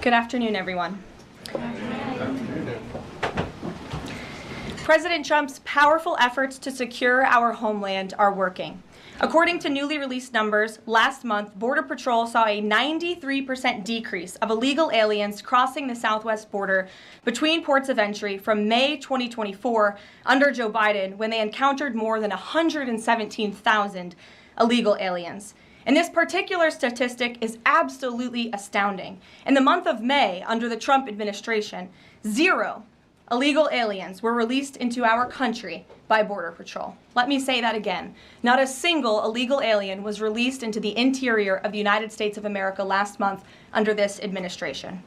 Good afternoon, everyone. President Trump's powerful efforts to secure our homeland are working. According to newly released numbers, last month, Border Patrol saw a 93% decrease of illegal aliens crossing the southwest border between ports of entry from May 2024 under Joe Biden, when they encountered more than 117,000 illegal aliens. And this particular statistic is absolutely astounding. In the month of May, under the Trump administration, 0 illegal aliens were released into our country by Border Patrol. Let me say that again. Not a single illegal alien was released into the interior of the United States of America last month under this administration.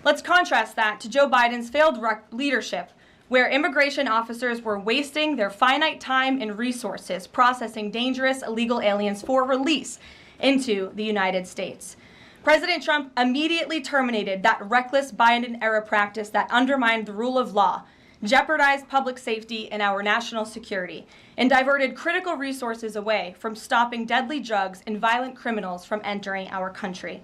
Let's contrast that to Joe Biden's failed leadership, where immigration officers were wasting their finite time and resources processing dangerous illegal aliens for release into the United States. President Trump immediately terminated that reckless Biden-era practice that undermined the rule of law, jeopardized public safety and our national security, and diverted critical resources away from stopping deadly drugs and violent criminals from entering our country.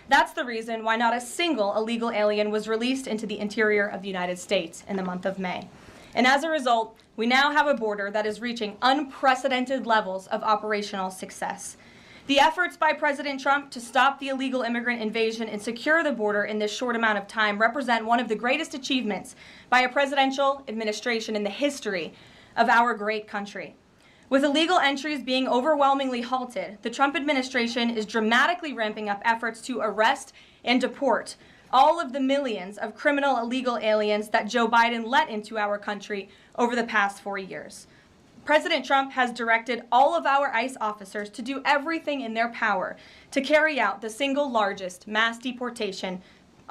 That's the reason why not a single illegal alien was released into the interior of the United States in the month of May. And as a result, we now have a border that is reaching unprecedented levels of operational success. The efforts by President Trump to stop the illegal immigrant invasion and secure the border in this short amount of time represent one of the greatest achievements by a presidential administration in the history of our great country. With illegal entries being overwhelmingly halted, the Trump administration is dramatically ramping up efforts to arrest and deport all of the millions of criminal illegal aliens that Joe Biden let into our country over the past 4 years. President Trump has directed all of our ICE officers to do everything in their power to carry out the single largest mass deportation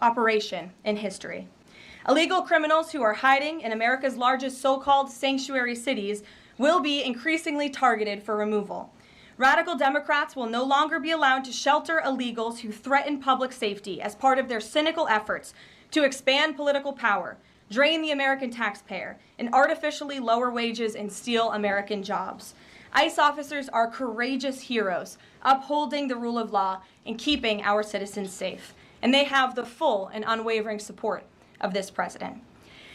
operation in history. Illegal criminals who are hiding in America's largest so-called sanctuary cities will be increasingly targeted for removal. Radical Democrats will no longer be allowed to shelter illegals who threaten public safety as part of their cynical efforts to expand political power, drain the American taxpayer, and artificially lower wages and steal American jobs. ICE officers are courageous heroes, upholding the rule of law and keeping our citizens safe. And they have the full and unwavering support of this president.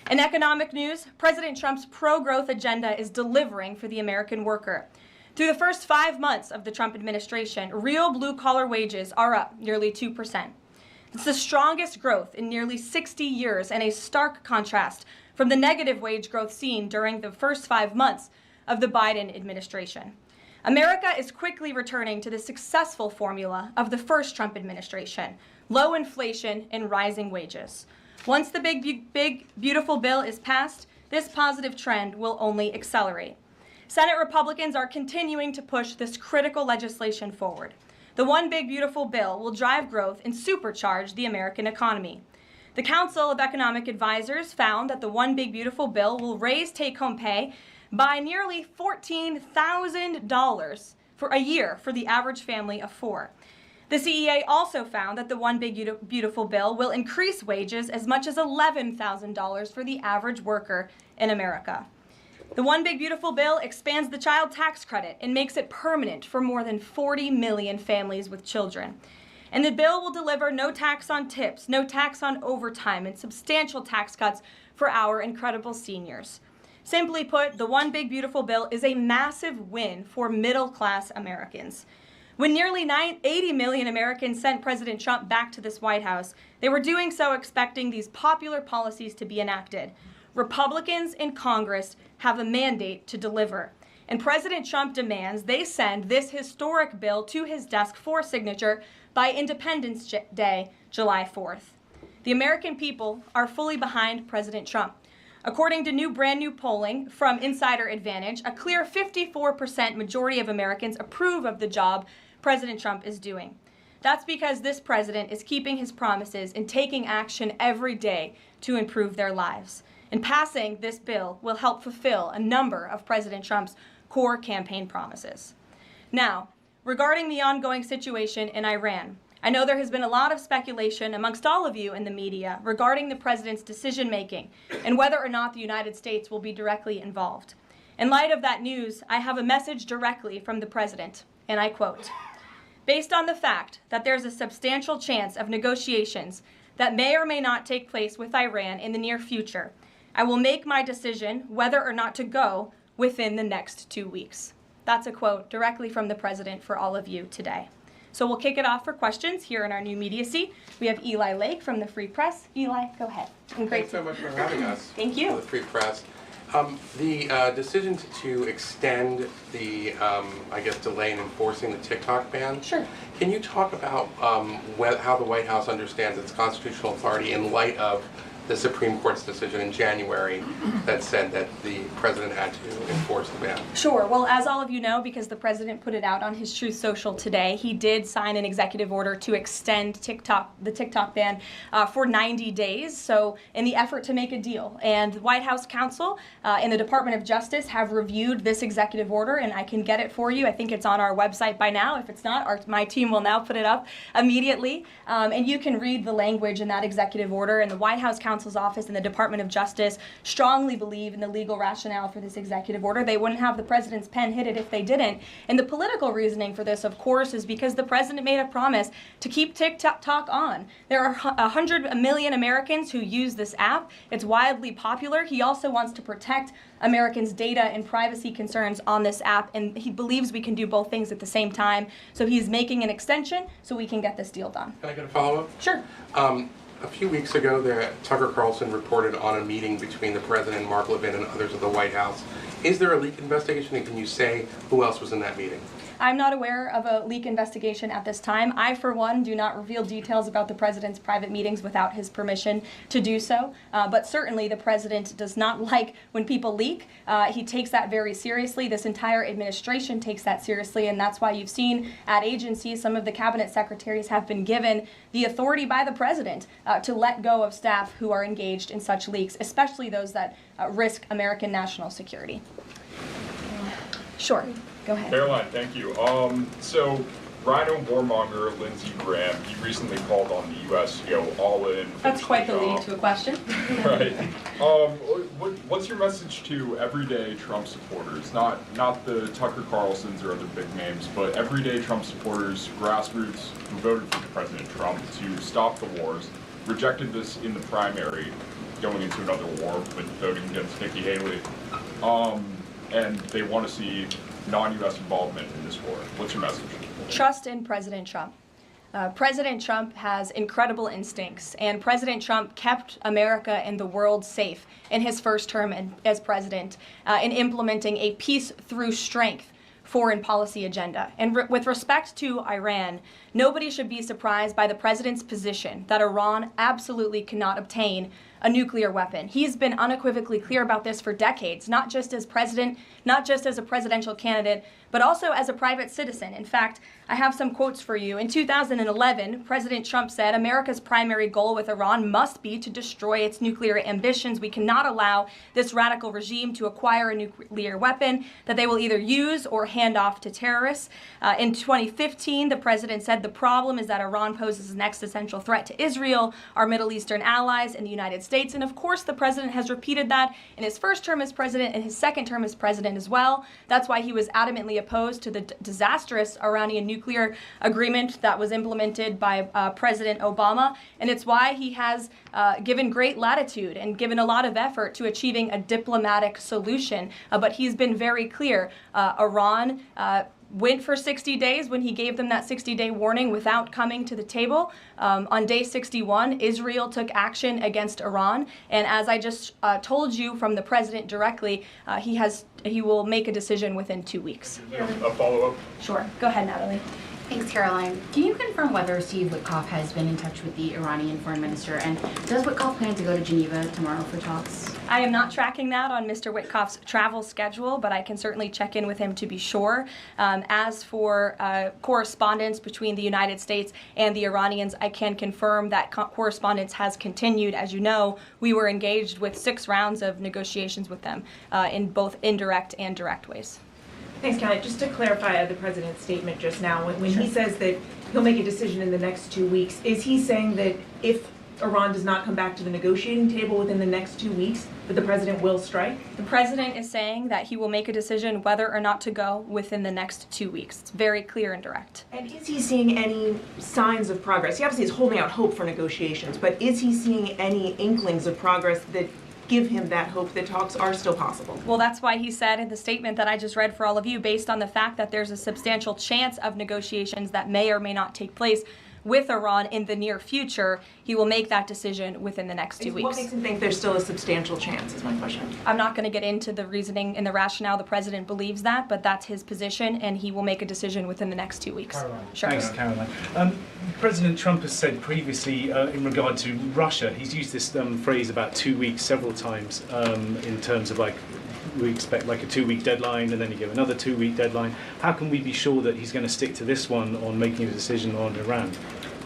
In economic news, President Trump's pro-growth agenda is delivering for the American worker. Through the first 5 months of the Trump administration, real blue-collar wages are up nearly 2%. It's the strongest growth in nearly 60 years and a stark contrast from the negative wage growth seen during the first 5 months of the Biden administration. America is quickly returning to the successful formula of the first Trump administration: low inflation and rising wages. Once the big, beautiful bill is passed, this positive trend will only accelerate. Senate Republicans are continuing to push this critical legislation forward. The One Big Beautiful Bill will drive growth and supercharge the American economy. The Council of Economic Advisors found that the One Big Beautiful Bill will raise take-home pay by nearly $14,000 for a year for the average family of 4. The CEA also found that the One Big Beautiful Bill will increase wages as much as $11,000 for the average worker in America. The One Big Beautiful Bill expands the child tax credit and makes it permanent for more than 40 million families with children. And the bill will deliver no tax on tips, no tax on overtime, and substantial tax cuts for our incredible seniors. Simply put, the One Big Beautiful Bill is a massive win for middle-class Americans. When nearly 80 million Americans sent President Trump back to this White House, they were doing so expecting these popular policies to be enacted. Republicans in Congress have a mandate to deliver, and President Trump demands they send this historic bill to his desk for signature by Independence Day, July 4th. The American people are fully behind President Trump. According to brand new polling from Insider Advantage, a clear 54% majority of Americans approve of the job President Trump is doing. That's because this president is keeping his promises and taking action every day to improve their lives. And passing this bill will help fulfill a number of President Trump's core campaign promises. Now, regarding the ongoing situation in Iran, I know there has been a lot of speculation amongst all of you in the media regarding the president's decision-making and whether or not the United States will be directly involved. In light of that news, I have a message directly from the president, and I quote, "Based on the fact that there's a substantial chance of negotiations that may or may not take place with Iran in the near future. I will make my decision whether or not to go within the next 2 weeks. That's a quote directly from the president for all of you today. So we'll kick it off for questions here in our new media seat. We have Eli Lake from the Free Press. Eli, go ahead. And great. Thanks so much for having us. Thank you. The Free Press. The decision to extend the, delay in enforcing the TikTok ban. Sure. Can you talk about how the White House understands its constitutional authority in light of the Supreme Court's decision in January that said that the president had to enforce the ban? Sure. Well, as all of you know, because the president put it out on his Truth Social today, he did sign an executive order to extend the TikTok ban for 90 days. So in the effort to make a deal. And the White House counsel and the Department of Justice have reviewed this executive order, and I can get it for you. I think it's on our website by now. If it's not, my team will now put it up immediately. And you can read the language in that executive order. And the White House counsel's office and the Department of Justice strongly believe in the legal rationale for this executive order. They wouldn't have the president's pen hit it if they didn't. And the political reasoning for this, of course, is because the president made a promise to keep TikTok on. There are 100 million Americans who use this app. It's wildly popular. He also wants to protect Americans' data and privacy concerns on this app, and he believes we can do both things at the same time. So he's making an extension so we can get this deal done. Can I get a follow-up? Sure. A few weeks ago, Tucker Carlson reported on a meeting between the president, Mark Levin, and others of the White House. Is there a leak investigation, and can you say who else was in that meeting? I'm not aware of a leak investigation at this time. I, for one, do not reveal details about the president's private meetings without his permission to do so. But certainly the president does not like when people leak. He takes that very seriously. This entire administration takes that seriously, and that's why you've seen at agencies some of the cabinet secretaries have been given the authority by the president to let go of staff who are engaged in such leaks, especially those that risk American national security. Sure. Go ahead. Karoline, thank you. So Rhino warmonger Lindsey Graham, he recently called on the U.S. to go all in. That's quite the lead to a question. Right. What's your message to everyday Trump supporters? Not the Tucker Carlsons or other big names, but everyday Trump supporters, grassroots who voted for President Trump to stop the wars, rejected this in the primary, going into another war with voting against Nikki Haley, and they want to see non-U.S. involvement in this war. What's your message? Trust in President Trump. President Trump has incredible instincts, and President Trump kept America and the world safe in his first term as president in implementing a peace through strength foreign policy agenda. And with respect to Iran, nobody should be surprised by the president's position that Iran absolutely cannot obtain a nuclear weapon. He's been unequivocally clear about this for decades, not just as president, not just as a presidential candidate, but also as a private citizen. In fact, I have some quotes for you. In 2011, President Trump said, America's primary goal with Iran must be to destroy its nuclear ambitions. We cannot allow this radical regime to acquire a nuclear weapon that they will either use or hand off to terrorists. In 2015, the president said the problem is that Iran poses an existential threat to Israel, our Middle Eastern allies, and the United States. And of course, the president has repeated that in his first term as president and his second term as president as well. That's why he was adamantly opposed to the disastrous Iranian nuclear agreement that was implemented by President Obama. And it's why he has given great latitude and given a lot of effort to achieving a diplomatic solution. But he's been very clear. Iran went for 60 days when he gave them that 60-day warning without coming to the table. On day 61, Israel took action against Iran. And as I just told you from the president directly, he will make a decision within 2 weeks. A follow-up? Sure. Go ahead, Natalie. Thanks, Karoline. Can you confirm whether Steve Witkoff has been in touch with the Iranian foreign minister, and does Witkoff plan to go to Geneva tomorrow for talks? I am not tracking that on Mr. Witkoff's travel schedule, but I can certainly check in with him to be sure. As for correspondence between the United States and the Iranians, I can confirm that correspondence has continued. As you know, we were engaged with 6 rounds of negotiations with them in both indirect and direct ways. Thanks, Kelly. Just to clarify the president's statement just now, when he says that he'll make a decision in the next 2 weeks, is he saying that if Iran does not come back to the negotiating table within the next 2 weeks, that the president will strike? The president is saying that he will make a decision whether or not to go within the next 2 weeks. It's very clear and direct. And is he seeing any signs of progress? He obviously is holding out hope for negotiations, but is he seeing any inklings of progress that give him that hope that talks are still possible? Well, that's why he said in the statement that I just read for all of you, based on the fact that there's a substantial chance of negotiations that may or may not take place with Iran in the near future, he will make that decision within the next 2 weeks. What makes him think there's still a substantial chance, is my question. I'm not going to get into the reasoning and the rationale. The president believes that, but that's his position, and he will make a decision within the next 2 weeks. Karoline. Sure. Thanks, Karoline. President Trump has said previously in regard to Russia, he's used this phrase about 2 weeks several times in terms of like, we expect like a 2-week deadline and then you give another 2-week deadline. How can we be sure that he's going to stick to this one on making a decision on Iran?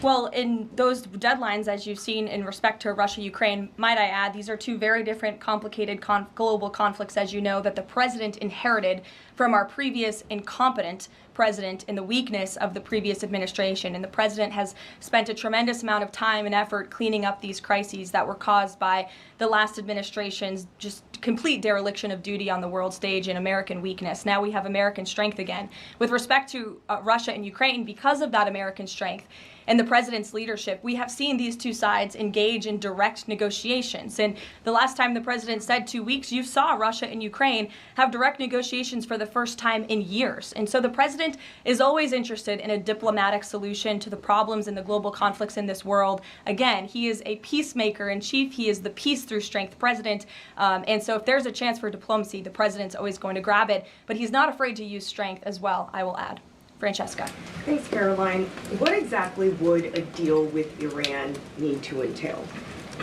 Well, in those deadlines, as you've seen in respect to Russia, Ukraine, might I add, these are two very different, complicated global conflicts, as you know, that the president inherited from our previous incompetent president in the weakness of the previous administration. And the president has spent a tremendous amount of time and effort cleaning up these crises that were caused by the last administration's just complete dereliction of duty on the world stage and American weakness. Now we have American strength again. With respect to Russia and Ukraine, because of that American strength and the president's leadership, we have seen these two sides engage in direct negotiations. And the last time the president said 2 weeks, you saw Russia and Ukraine have direct negotiations for the first time in years. And so the president is always interested in a diplomatic solution to the problems and the global conflicts in this world. Again, he is a peacemaker in chief. He is the peace through strength president. And so if there's a chance for diplomacy, the president's always going to grab it. But he's not afraid to use strength as well, I will add. Francesca. Thanks, Caroline. What exactly would a deal with Iran need to entail?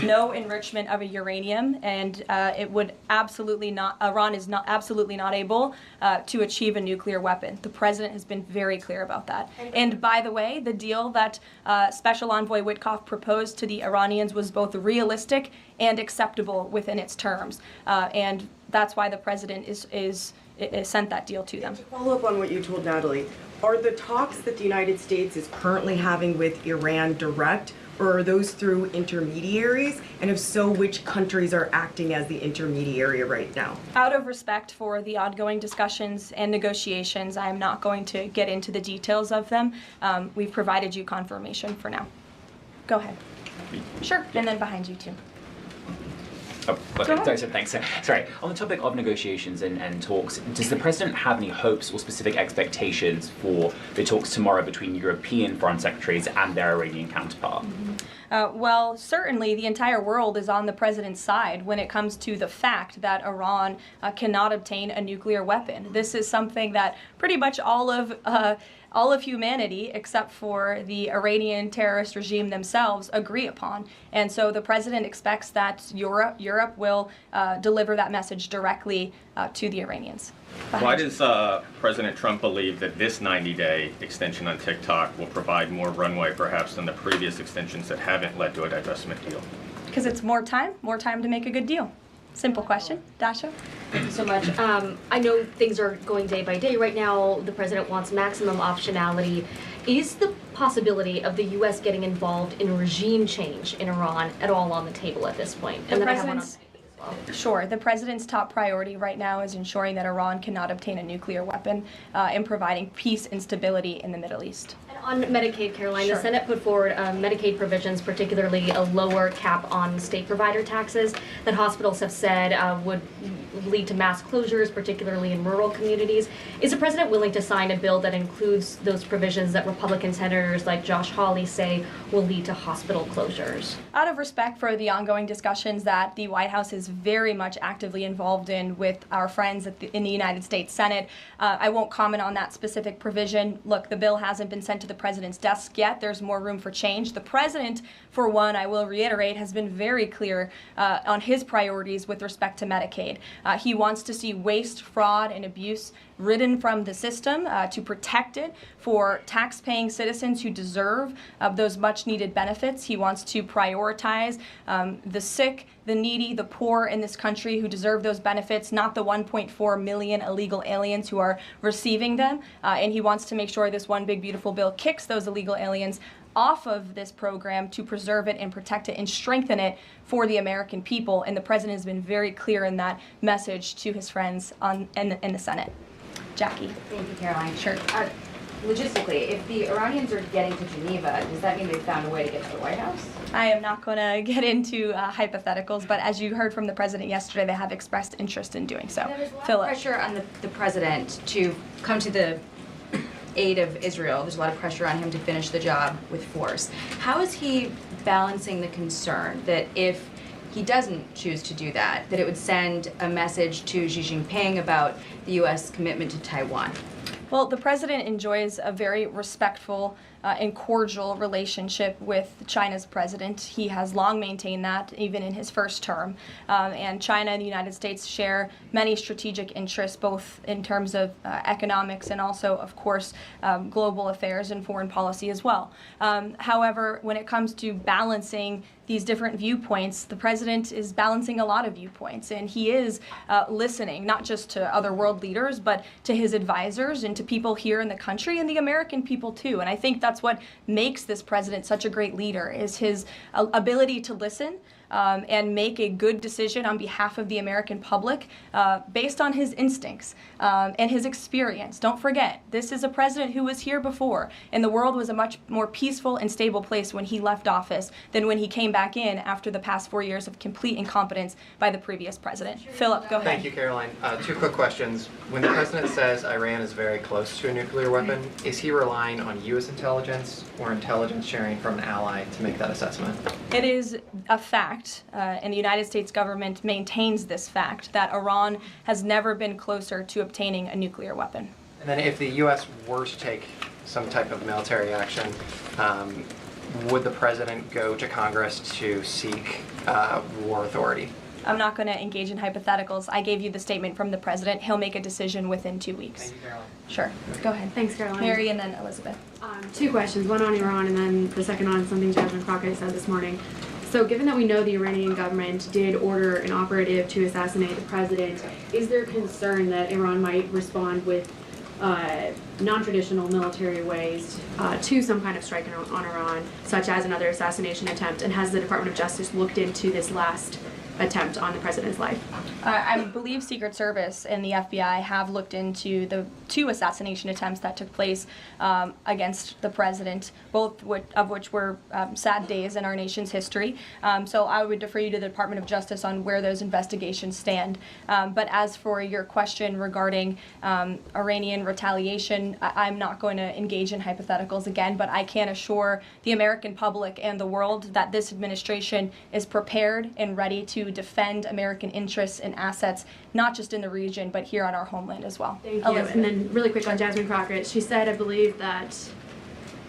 No enrichment of uranium, and it would absolutely not, Iran is not absolutely not able to achieve a nuclear weapon. The president has been very clear about that. And by the way, the deal that Special Envoy Witkoff proposed to the Iranians was both realistic and acceptable within its terms. And that's why the president is sent that deal to them. To follow up on what you told Natalie, are the talks that the United States is currently having with Iran direct, or are those through intermediaries? And if so, which countries are acting as the intermediary right now? Out of respect for the ongoing discussions and negotiations, I am not going to get into the details of them. We've provided you confirmation for now. Go ahead. Sure, and then behind you too. Oh, sorry, thanks. Sorry. On the topic of negotiations and talks, does the president have any hopes or specific expectations for the talks tomorrow between European foreign secretaries and their Iranian counterpart? Well, certainly the entire world is on the president's side when it comes to the fact that Iran cannot obtain a nuclear weapon. This is something that pretty much all of humanity, except for the Iranian terrorist regime themselves, agree upon. And so the president expects that Europe will deliver that message directly to the Iranians. Why does President Trump believe that this 90-day extension on TikTok will provide more runway perhaps than the previous extensions that haven't led to a divestment deal? Because it's more time to make a good deal. Simple question. Dasha? Thank you so much. I know things are going day by day. Right now, the president wants maximum optionality. Is the possibility of the U.S. getting involved in regime change in Iran at all on the table at this point? And then I have one on Sure. The president's top priority right now is ensuring that Iran cannot obtain a nuclear weapon and providing peace and stability in the Middle East. On Medicaid, Caroline, Sure. The Senate put forward Medicaid provisions, particularly a lower cap on state provider taxes that hospitals have said would lead to mass closures, particularly in rural communities. Is the president willing to sign a bill that includes those provisions that Republican senators like Josh Hawley say will lead to hospital closures? Out of respect for the ongoing discussions that the White House is very much actively involved in with our friends in the United States Senate, I won't comment on that specific provision. Look, the bill hasn't been sent to the president's desk yet. There's more room for change. The president, for one, I will reiterate, has been very clear on his priorities with respect to Medicaid. He wants to see waste, fraud, and abuse ridden from the system to protect it for tax-paying citizens who deserve those much-needed benefits. He wants to prioritize the sick, the needy, the poor in this country who deserve those benefits, not the 1.4 million illegal aliens who are receiving them. And he wants to make sure this one big beautiful bill kicks those illegal aliens off of this program to preserve it and protect it and strengthen it for the American people. And the president has been very clear in that message to his friends in the Senate. Jackie. Thank you, Caroline. Sure. Logistically, if the Iranians are getting to Geneva, does that mean they've found a way to get to the White House? I am not going to get into hypotheticals, but as you heard from the president yesterday, they have expressed interest in doing so. There's a lot Philip. of pressure on the president to come to the aid of Israel. There's a lot of pressure on him to finish the job with force. How is he balancing the concern that if he doesn't choose to do that, that it would send a message to Xi Jinping about the U.S. commitment to Taiwan? Well, the president enjoys a very respectful and cordial relationship with China's president. He has long maintained that, even in his first term. And China and the United States share many strategic interests, both in terms of economics and also, of course, global affairs and foreign policy as well. However, when it comes to balancing these different viewpoints, the president is balancing a lot of viewpoints, and he is listening not just to other world leaders, but to his advisors and to people here in the country and the American people too. And I think that's what makes this president such a great leader, is his ability to listen and make a good decision on behalf of the American public based on his instincts and his experience. Don't forget, this is a president who was here before, and the world was a much more peaceful and stable place when he left office than when he came back in after the past 4 years of complete incompetence by the previous president. Philip, go ahead. Thank you, Caroline. Two quick questions. When the president says Iran is very close to a nuclear weapon, is he relying on U.S. intelligence or intelligence sharing from an ally to make that assessment? It is a fact, and the United States government maintains this fact, that Iran has never been closer to obtaining a nuclear weapon. And then if the U.S. were to take some type of military action, would the president go to Congress to seek war authority? I'm not going to engage in hypotheticals. I gave you the statement from the president. He'll make a decision within 2 weeks. Thank you, Caroline. Sure. Go ahead. Thanks, Caroline. Mary and then Elizabeth. Two questions, one on Iran and then the second on something Jasmine Crockett said this morning. So given that we know the Iranian government did order an operative to assassinate the president, is there concern that Iran might respond with non-traditional military ways to some kind of strike on Iran, such as another assassination attempt? And has the Department of Justice looked into this last attempt on the president's life? I believe Secret Service and the FBI have looked into the 2 assassination attempts that took place against the president, both of which were sad days in our nation's history. So I would defer you to the Department of Justice on where those investigations stand. But as for your question regarding Iranian retaliation, I'm not going to engage in hypotheticals again, but I can assure the American public and the world that this administration is prepared and ready to defend American interests and assets, not just in the region, but here on our homeland as well. Thank you. And then really quick on Jasmine Crockett, she said, I believe, that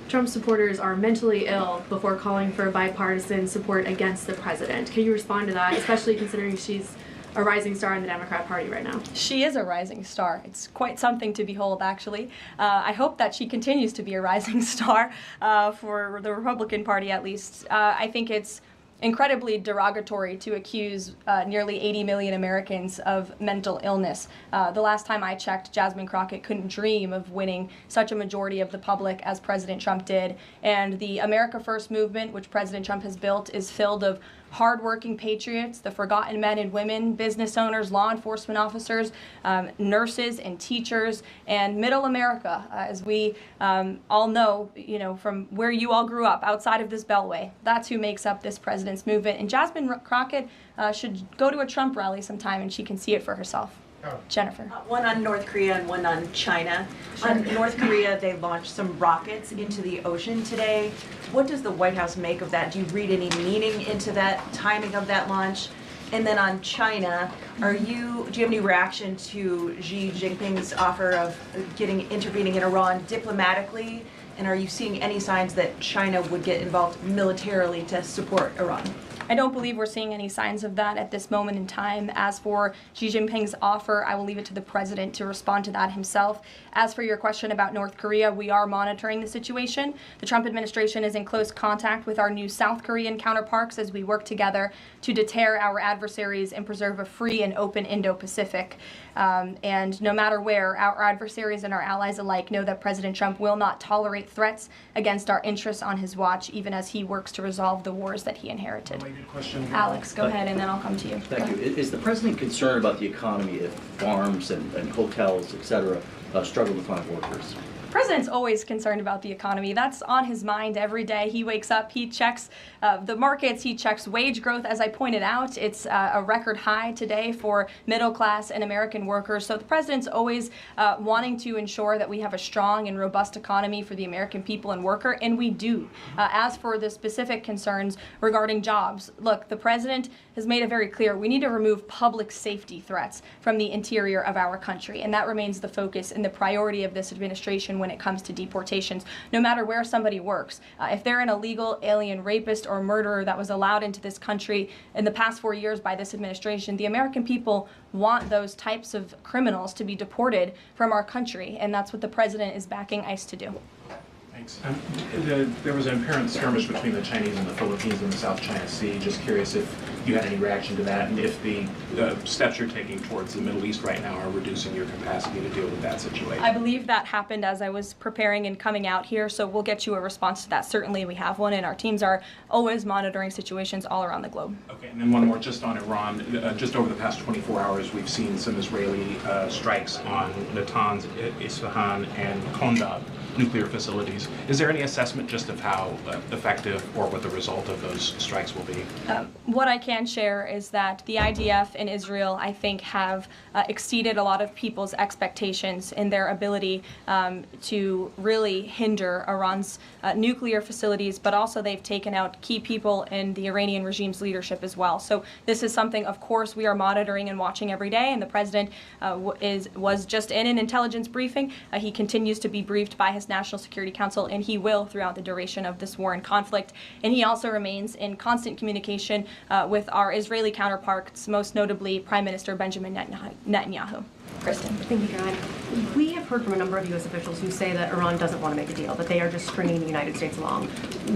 Trump supporters are mentally ill before calling for bipartisan support against the president. Can you respond to that, especially considering she's a rising star in the Democrat Party right now? She is a rising star. It's quite something to behold, actually. I hope that she continues to be a rising star for the Republican Party, at least. I think it's incredibly derogatory to accuse nearly 80 million Americans of mental illness. The last time I checked, Jasmine Crockett couldn't dream of winning such a majority of the public as President Trump did. And the America First movement, which President Trump has built, is filled of hardworking patriots, the forgotten men and women, business owners, law enforcement officers, nurses and teachers, and middle America, as we all know, from where you all grew up, outside of this beltway. That's who makes up this president's movement. And Jasmine Crockett should go to a Trump rally sometime and she can see it for herself. Jennifer. One on North Korea and one on China. Sure. On North Korea, they launched some rockets into the ocean today. What does the White House make of that? Do you read any meaning into that timing of that launch? And then on China, do you have any reaction to Xi Jinping's offer of intervening in Iran diplomatically? And are you seeing any signs that China would get involved militarily to support Iran? I don't believe we're seeing any signs of that at this moment in time. As for Xi Jinping's offer, I will leave it to the president to respond to that himself. As for your question about North Korea, we are monitoring the situation. The Trump administration is in close contact with our new South Korean counterparts as we work together to deter our adversaries and preserve a free and open Indo-Pacific. And no matter where, our adversaries and our allies alike know that President Trump will not tolerate threats against our interests on his watch, even as he works to resolve the wars that he inherited. Alex, go ahead, and then I'll come to you. Thank you. Is the president concerned about the economy if farms and hotels, et cetera, struggle to find workers? The president's always concerned about the economy. That's on his mind every day. He wakes up, he checks the markets, he checks wage growth. As I pointed out, it's a record high today for middle class and American workers. So the president's always wanting to ensure that we have a strong and robust economy for the American people and worker, and we do. As for the specific concerns regarding jobs, look, the president has made it very clear we need to remove public safety threats from the interior of our country, and that remains the focus and the priority of this administration when it comes to deportations, no matter where somebody works. If they're an illegal alien rapist or murderer that was allowed into this country in the past 4 years by this administration, the American people want those types of criminals to be deported from our country, and that's what the president is backing ICE to do. Thanks. There was an apparent skirmish between the Chinese and the Philippines in the South China Sea. Just curious if you had any reaction to that, and if the steps you're taking towards the Middle East right now are reducing your capacity to deal with that situation. I believe that happened as I was preparing and coming out here, so we'll get you a response to that. Certainly we have one, and our teams are always monitoring situations all around the globe. Okay, and then one more just on Iran. Just over the past 24 hours, we've seen some Israeli strikes on Natanz, Isfahan, and Kondab nuclear facilities. Is there any assessment just of how effective or what the result of those strikes will be? What I can share is that the IDF and Israel, I think, have exceeded a lot of people's expectations in their ability to really hinder Iran's nuclear facilities, but also they've taken out key people in the Iranian regime's leadership as well. So this is something, of course, we are monitoring and watching every day, and the president was just in an intelligence briefing. He continues to be briefed by his National Security Council, and he will throughout the duration of this war and conflict. And he also remains in constant communication with our Israeli counterparts, most notably Prime Minister Benjamin Netanyahu. Kristen. Thank you, Caroline. We have heard from a number of U.S. officials who say that Iran doesn't want to make a deal, that they are just stringing the United States along.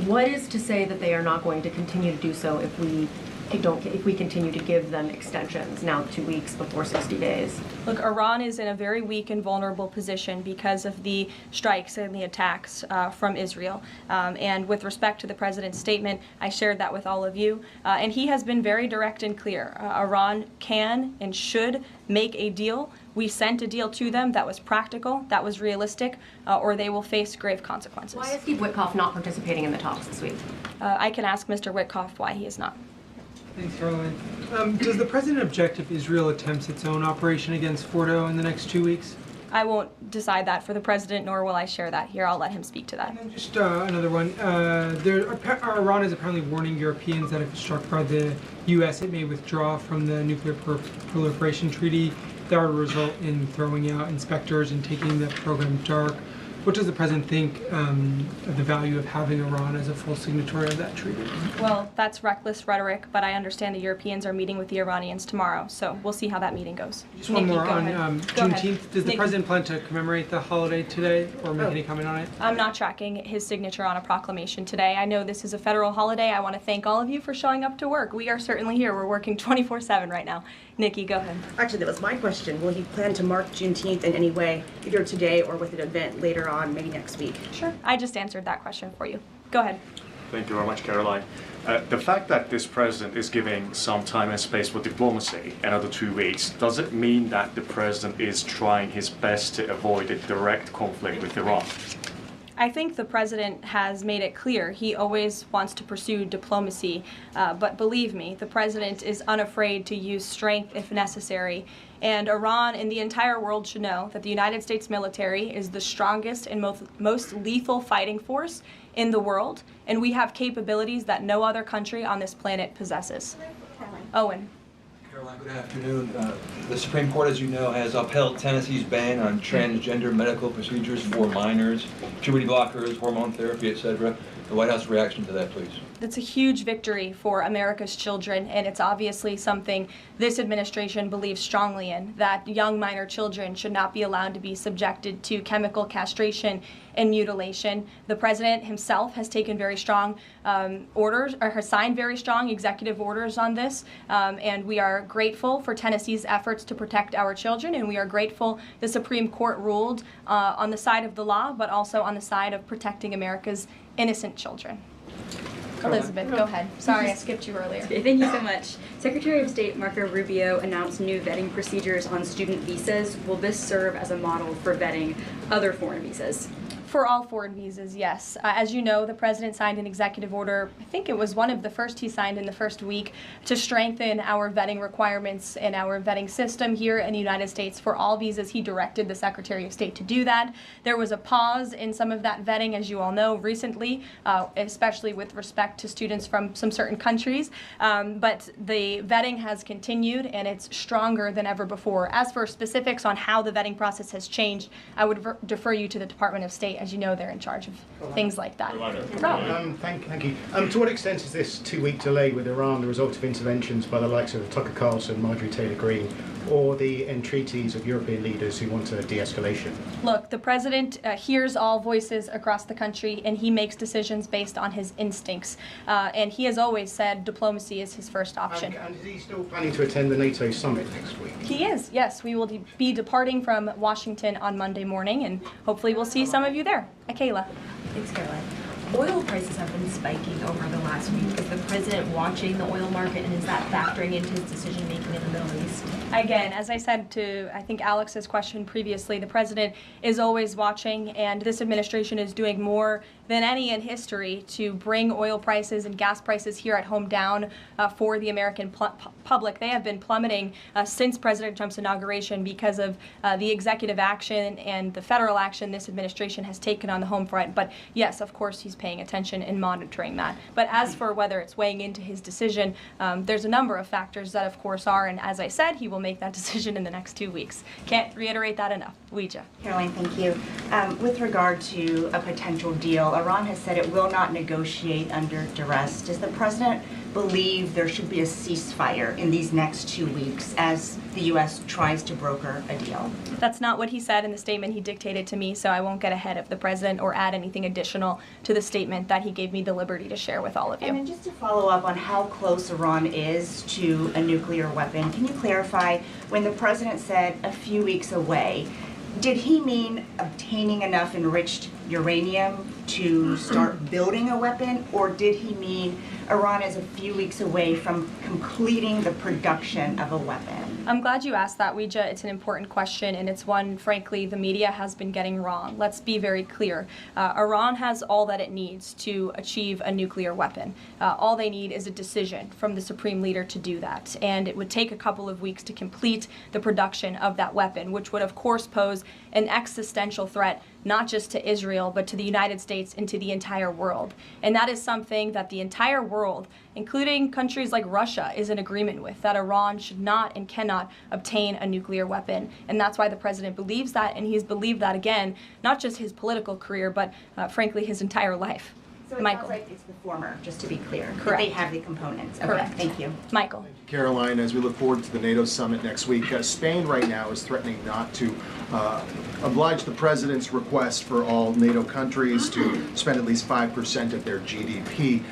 What is to say that they are not going to continue to do so if we continue to give them extensions, now 2 weeks before 60 days? Look, Iran is in a very weak and vulnerable position because of the strikes and the attacks from Israel. And with respect to the president's statement, I shared that with all of you. And he has been very direct and clear. Iran can and should make a deal. We sent a deal to them that was practical, that was realistic, or they will face grave consequences. Why is Steve Witkoff not participating in the talks this week? I can ask Mr. Witkoff why he is not. Thanks, Caroline. Does the president object if Israel attempts its own operation against Fordo in the next 2 weeks? I won't decide that for the president, nor will I share that here. I'll let him speak to that. And then just another one. Iran is apparently warning Europeans that if struck by the U.S., it may withdraw from the nuclear proliferation treaty. That would result in throwing out inspectors and taking the program dark. What does the president think of the value of having Iran as a full signatory of that treaty? Well, that's reckless rhetoric, but I understand the Europeans are meeting with the Iranians tomorrow, so we'll see how that meeting goes. Just one more on Juneteenth. Does the president plan to commemorate the holiday today or make any comment on it? I'm not tracking his signature on a proclamation today. I know this is a federal holiday. I want to thank all of you for showing up to work. We are certainly here. We're working 24/7 right now. Nikki, go ahead. Actually, that was my question. Will he plan to mark Juneteenth in any way, either today or with an event later on, maybe next week? Sure. I just answered that question for you. Go ahead. Thank you very much, Caroline. The fact that this president is giving some time and space for diplomacy, another 2 weeks, does it mean that the president is trying his best to avoid a direct conflict with Iran? I think the president has made it clear he always wants to pursue diplomacy, but believe me, the president is unafraid to use strength if necessary. And Iran and the entire world should know that the United States military is the strongest and most lethal fighting force in the world, and we have capabilities that no other country on this planet possesses. Owen. Caroline, good afternoon. The Supreme Court, as you know, has upheld Tennessee's ban on transgender medical procedures for minors, puberty blockers, hormone therapy, etc. The White House reaction to that, please. That's a huge victory for America's children, and it's obviously something this administration believes strongly in, that young minor children should not be allowed to be subjected to chemical castration and mutilation. The president himself has taken very strong orders, or has signed very strong executive orders on this, and we are grateful for Tennessee's efforts to protect our children, and we are grateful the Supreme Court ruled on the side of the law, but also on the side of protecting America's innocent children. Elizabeth, go ahead. Sorry, I skipped you earlier. Okay, thank you so much. Secretary of State Marco Rubio announced new vetting procedures on student visas. Will this serve as a model for vetting other foreign visas? For all foreign visas, yes. As you know, the president signed an executive order, I think it was one of the first he signed in the first week, to strengthen our vetting requirements and our vetting system here in the United States for all visas. He directed the Secretary of State to do that. There was a pause in some of that vetting, as you all know, recently, especially with respect to students from some certain countries. But the vetting has continued, and it's stronger than ever before. As for specifics on how the vetting process has changed, I would defer you to the Department of State. As you know, they're in charge of things like that. Thank you. To what extent is this 2-week delay with Iran the result of interventions by the likes of Tucker Carlson, Marjorie Taylor Greene, or the entreaties of European leaders who want a de-escalation? Look, the president hears all voices across the country, and he makes decisions based on his instincts. And he has always said diplomacy is his first option. And is he still planning to attend the NATO summit next week? He is, yes. We will be departing from Washington on Monday morning, and hopefully we'll see some of you there. Kayla. Thanks, Caroline. Oil prices have been spiking over the last week. Is the president watching the oil market, and is that factoring into his decision-making in the Middle East? Again, as I said to, I think, Alex's question previously, the president is always watching, and this administration is doing more than any in history to bring oil prices and gas prices here at home down for the American public. They have been plummeting since President Trump's inauguration because of the executive action and the federal action this administration has taken on the home front. But yes, of course, he's paying attention and monitoring that. But as for whether it's weighing into his decision, there's a number of factors that, of course, are, and as I said, he will make that decision in the next 2 weeks. Can't reiterate that enough. Ouija. Caroline, thank you. With regard to a potential deal, Iran has said it will not negotiate under duress. Does the president believe there should be a ceasefire in these next 2 weeks as the U.S. tries to broker a deal? That's not what he said in the statement he dictated to me, so I won't get ahead of the president or add anything additional to the statement that he gave me the liberty to share with all of you. And then just to follow up on how close Iran is to a nuclear weapon, can you clarify, when the president said a few weeks away, did he mean obtaining enough enriched uranium to start building a weapon, or did he mean Iran is a few weeks away from completing the production of a weapon? I'm glad you asked that, Ouija. It's an important question, and it's one, frankly, the media has been getting wrong. Let's be very clear. Iran has all that it needs to achieve a nuclear weapon. All they need is a decision from the supreme leader to do that, and it would take a couple of weeks to complete the production of that weapon, which would, of course, pose an existential threat not just to Israel, but to the United States and to the entire world. And that is something that the entire world, including countries like Russia, is in agreement with, that Iran should not and cannot obtain a nuclear weapon. And that's why the president believes that, and he's believed that, again, not just his political career, but frankly, his entire life. So it Michael. sounds like it's the former, just to be clear. Correct. That they have the components. Okay, Correct. thank you. Michael. Caroline, as we look forward to the NATO summit next week, Spain right now is threatening not to oblige the president's request for all NATO countries to spend at least 5% of their GDP.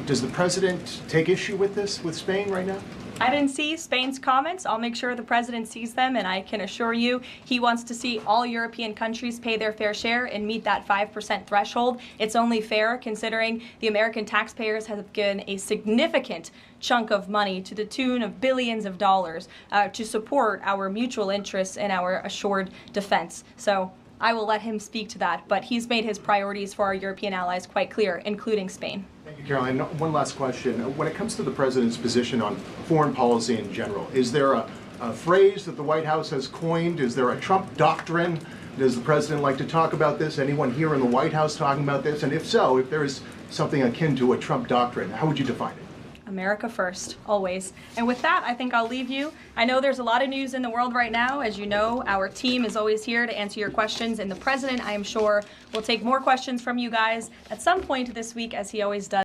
Does the president take issue with this, with Spain right now? I didn't see Spain's comments. I'll make sure the president sees them, and I can assure you he wants to see all European countries pay their fair share and meet that 5% threshold. It's only fair considering the American taxpayers have given a significant chunk of money to the tune of billions of dollars to support our mutual interests and our assured defense. So I will let him speak to that, but he's made his priorities for our European allies quite clear, including Spain. Thank you, Caroline. One last question. When it comes to the president's position on foreign policy in general, is there a phrase that the White House has coined? Is there a Trump doctrine? Does the president like to talk about this? Anyone here in the White House talking about this? And if so, if there is something akin to a Trump doctrine, how would you define it? America first, always. And with that, I think I'll leave you. I know there's a lot of news in the world right now. As you know, our team is always here to answer your questions, and the president, I am sure, will take more questions from you guys at some point this week, as he always does.